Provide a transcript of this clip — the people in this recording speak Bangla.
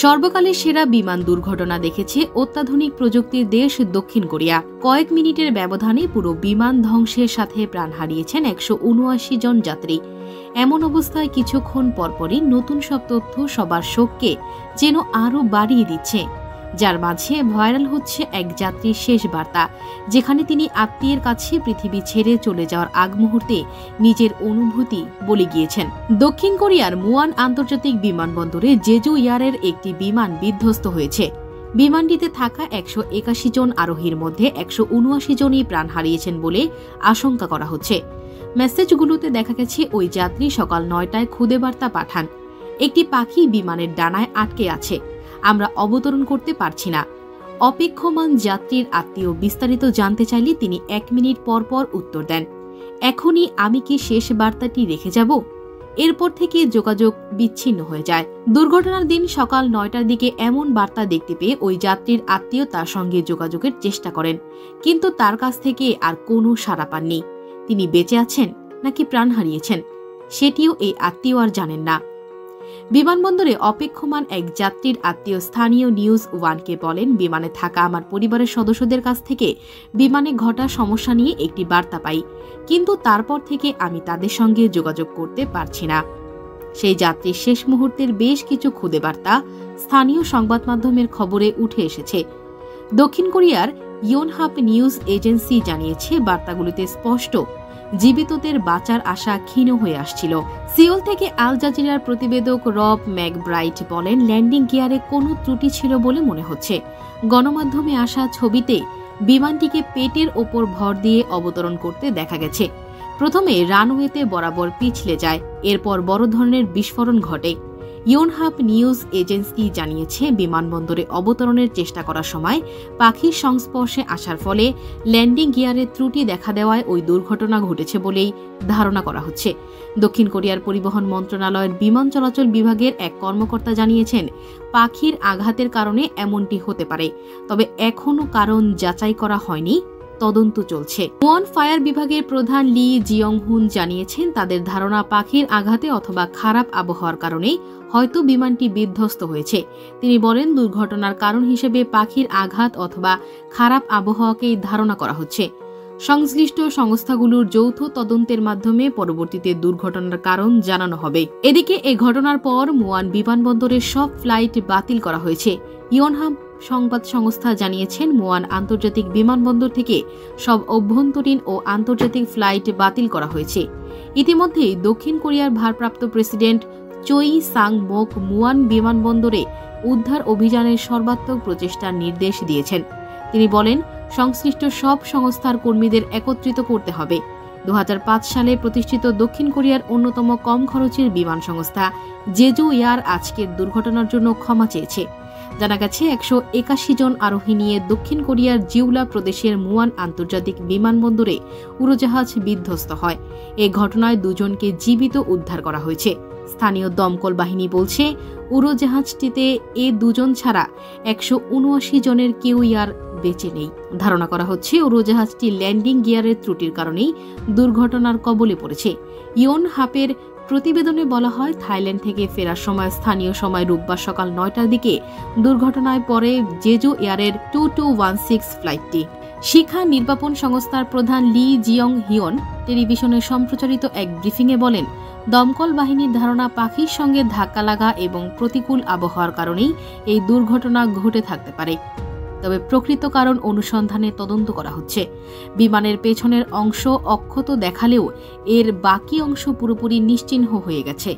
সর্বকালের সেরা বিমান দুর্ঘটনা দেখেছে অত্যাধুনিক প্রযুক্তির দেশ দক্ষিণ কোরিয়া। কয়েক মিনিটের ব্যবধানে পুরো বিমান ধ্বংসের সাথে প্রাণ হারিয়েছেন ১৭৯ জন যাত্রী। এমন অবস্থায় কিছুক্ষণ পরপরই নতুন সব তথ্য সবার শোককে যেন আরও বাড়িয়ে দিচ্ছে, যার মাঝে ভাইরাল হচ্ছে এক যাত্রীর শেষ বার্তা, যেখানে তিনি আত্মীয়ের কাছে পৃথিবী ছেড়ে চলে যাওয়ার আগ মুহূর্তে নিজের অনুভূতি বলে গিয়েছেন। দক্ষিণ কোরিয়ার মুয়ান আন্তর্জাতিক বিমানবন্দরে জেজু এয়ারের একটি বিমান বিধ্বস্ত হয়েছে। বিমানটিতে থাকা ১৮১ জন আরোহীর মধ্যে ১৭৯ জনই প্রাণ হারিয়েছেন বলে আশঙ্কা করা হচ্ছে। মেসেজগুলোতে দেখা গেছে ওই যাত্রী সকাল ৯টায় খুদে বার্তা পাঠান, একটি পাখি বিমানের ডানায় আটকে আছে, আমরা অবতরণ করতে পারছি না। অপেক্ষমান যাত্রীর আত্মীয় বিস্তারিত জানতে চাইলে তিনি ১ মিনিট পর পর উত্তর দেন, এখনই আমি কি শেষ বার্তাটি রেখে যাব? এরপর থেকে যোগাযোগ বিচ্ছিন্ন হয়ে যায়। দুর্ঘটনার দিন সকাল ৯টার দিকে এমন বার্তা দেখতে পেয়ে ওই যাত্রীর আত্মীয় তার সঙ্গে যোগাযোগের চেষ্টা করেন, কিন্তু তার কাছ থেকে আর কোনো সাড়া পাননি। তিনি বেঁচে আছেন নাকি প্রাণ হারিয়েছেন সেটিও এই আত্মীয় আর জানেন না। বিমানবন্দরে অপেক্ষমান এক যাত্রীর আত্মীয় স্থানীয় নিউজ ওয়ানকে বলেন, বিমানে থাকা আমার পরিবারের সদস্যদের কাছ থেকে বিমানে ঘটা সমস্যা নিয়ে একটি বার্তা পাই, কিন্তু তারপর থেকে আমি তাদের সঙ্গে যোগাযোগ করতে পারছি না। সেই যাত্রীর শেষ মুহূর্তের বেশ কিছু খুদে বার্তা স্থানীয় সংবাদ মাধ্যমের খবরে উঠে এসেছে। দক্ষিণ কোরিয়ার ইয়োনহাপ নিউজ এজেন্সি জানিয়েছে, বার্তাগুলিতে স্পষ্ট জীবিতদের বাঁচার আশা ক্ষীণ হয়ে আসছিল। সিওল থেকে আল জাজিরার প্রতিবেদক রব ম্যাকব্রাইট বলেন, ল্যান্ডিং গিয়ারে কোনো ত্রুটি ছিল বলে মনে হচ্ছে। গণমাধ্যমে আসা ছবিতে বিমানটিকে পেটের ওপর ভর দিয়ে অবতরণ করতে দেখা গেছে। প্রথমে রানওয়েতে বরাবর পিছলে যায়, এরপর বড় ধরনের বিস্ফোরণ ঘটে। ইয়োনহাপ নিউজ এজেন্সি জানিয়েছে, বিমানবন্দরে অবতরণের চেষ্টা করার সময় পাখির সংস্পর্শে আসার ফলে ল্যান্ডিং গিয়ারের ত্রুটি দেখা দেওয়ায় ওই দুর্ঘটনা ঘটেছে বলেই ধারণা করা হচ্ছে। দক্ষিণ কোরিয়ার পরিবহন মন্ত্রণালয়ের বিমান চলাচল বিভাগের এক কর্মকর্তা জানিয়েছেন, পাখির আঘাতের কারণে এমনটি হতে পারে, তবে এখনও কারণ যাচাই করা হয়নি, তদন্ত চলছে। মুয়ান ফায়ার বিভাগের প্রধান লি জিয়ংহুন জানিয়েছেন, তাদের ধারণা পাখির আঘাতে অথবা খারাপ আবহাওয়ার কারণে হয়তো বিমানটি বিধ্বস্ত হয়েছে। তিনি বলেন, দুর্ঘটনার কারণ হিসেবে পাখির আঘাত অথবা খারাপ আবহাওয়াকেই ধারণা করা হচ্ছে। সংশ্লিষ্ট সংস্থাগুলোর যৌথ তদন্তের মাধ্যমে পরবর্তীতে দুর্ঘটনার কারণ জানানো হবে। এদিকে এ ঘটনার পর মুয়ান বিমানবন্দরের সব ফ্লাইট বাতিল করা হয়েছে। ইয়োনহাপ সংবাদ সংস্থা জানিয়েছেন, মুয়ান আন্তর্জাতিক বিমানবন্দর থেকে সব অভ্যন্তরীণ ও আন্তর্জাতিক ফ্লাইট বাতিল করা হয়েছে। ইতিমধ্যেই দক্ষিণ কোরিয়ার ভারপ্রাপ্ত প্রেসিডেন্ট চোই সাং মোক মুয়ান বিমানবন্দরে উদ্ধার অভিযানের সর্বাত্মক প্রচেষ্টার নির্দেশ দিয়েছেন। তিনি বলেন, সংশ্লিষ্ট সব সংস্থার কর্মীদের একত্রিত করতে হবে। ২০০৫ সালে প্রতিষ্ঠিত দক্ষিণ কোরিয়ার অন্যতম কম খরচের বিমান সংস্থা জেজু এয়ার আজকের দুর্ঘটনার জন্য ক্ষমা চেয়েছে। জানা গেছে, ১৮১ জন আরোহী নিয়ে দক্ষিণ কোরিয়ার জিউলা প্রদেশের মুয়ান আন্তর্জাতিক বিমানবন্দরে উড়োজাহাজ বিধ্বস্ত হয়। এ ঘটনায় ২ জনকে জীবিত উদ্ধার করা হয়েছে। স্থানীয় দমকল বাহিনী বলছে, উড়োজাহাজটিতে এ ২ জন ছাড়া ১৭৯ জনের কেউই আর বেঁচে নেই। ধারণা করা হচ্ছে, উড়োজাহাজটি ল্যান্ডিং গিয়ারের ত্রুটির কারণেই দুর্ঘটনার কবলে পড়েছে। ইয়োনহাপের প্রতিবেদনে বলা হয়, থাইল্যান্ড থেকে ফেরার সময় স্থানীয় সময় রোববার সকাল ৯টার দিকে দুর্ঘটনায় পড়ে জেজু এয়ারের 2216 ফ্লাইটটি। শিক্ষা নির্বাপন সংস্থার প্রধান লি জিয়ং হিয়ন টেলিভিশনে সম্প্রচারিত এক ব্রিফিংয়ে বলেন, দমকল বাহিনীর ধারণা পাখির সঙ্গে ধাক্কা লাগা এবং প্রতিকূল আবহাওয়ার কারণেই এই দুর্ঘটনা ঘটে থাকতে পারে। তবে প্রকৃত কারণ অনুসন্ধানে তদন্ত করা হচ্ছে। বিমানের পেছনের অংশ অক্ষত দেখালেও এর বাকি অংশ পুরোপুরি নিশ্চিহ্ন হয়ে গেছে।